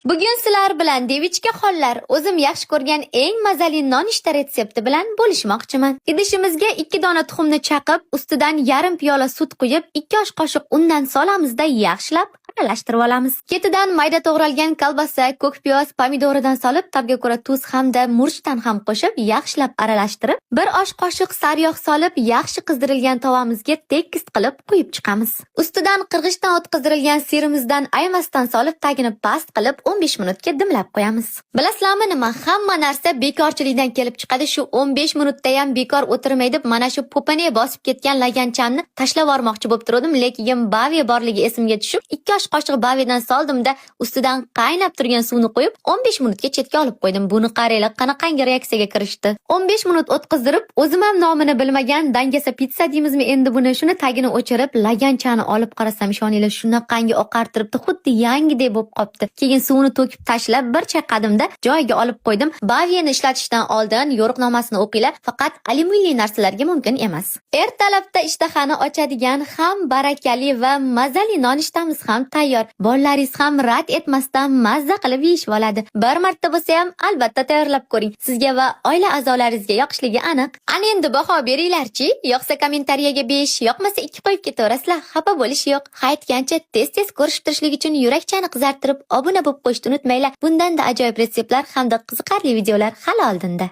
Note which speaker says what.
Speaker 1: Bugun sizlar bilan devichka xollar o'zim yaxshi ko'rgan eng mazali nonushta retsepti bilan bo'lishmoqchiman. Idishimizga 2 dona tuxumni chaqib, ustidan yarim piyola sut quyib, 2 osh qoshiq undan solamizda yaxshilab aralashtirib olamiz. Ketidan mayda to'g'ralgan kolbasa, ko'k piyoz, pomidoridan solib, tabga ko'ra tuz hamda murchdan ham qo'shib, yaxshilab aralashtirib, 1 osh qoshiq sariyog' solib, yaxshi qizdirilgan tovamizga tekis qilib quyib chiqamiz. Ustidan qirg'ichdan o'tkazilgan sirimizdan aymasdan solib, tagini past qilib 15 minutga dimlab qo'yamiz. Bilasizlarmi nima? Hamma narsa bekorchilikdan kelib chiqadi. Shu 15 minutda ham bekor o'tirmaydi. Mana shu popane bosib ketgan laganchamni tashlab yubormoqchi bo'lib turdim, lekin baviya borligi esimga tushib, 2 osh qoshiq baviyadan soldimda, ustidan qaynab turgan suvni qo'yib, 15 minutga chetga olib qo'ydim. Buni qaranglar, qanaqangi reaksiyaga kirishdi. 15 minut o'tkazdirib, o'zim ham nomini bilmagan dangasa pitsa deymizmi endi buni, shuni tagini o'chirib, laganchani olib qarasam, ishoninglar, shunaqangi oqartiribdi, xuddi yangidek bo'lib qopti. Keyin suvni to'kib tashlab, bir chaqadimda joyiga olib qo'ydim. Baviyani ishlatishdan oldin yo'riqnomasini o'qinglar, faqat alyuminli narsalarga mumkin emas. Ertalabda ishtahani ochadigan ham barakali va mazali nonushtamiz ham tayyor. Bolalaringiz ham rad etmasdan mazza qilib yeyishib oladi. Bir marta bo'lsa ham albatta tayyorlab ko'ring. Sizga va oila a'zolaringizga yoqishligi aniq. Ana endi baho beringlarchi. Yoqsa kommentariyaga 5, yoqmasa 2 qo'yib ketaverasizlar. Xafa bo'lish yo'q. Aytgancha tez-tez ko'rishib turishlik uchun yurakchani qizartirib, obuna bo'lib qo'yishni unutmanglar. Bundan da ajoyib retseptlar hamda qiziqarli videolar hali oldinda.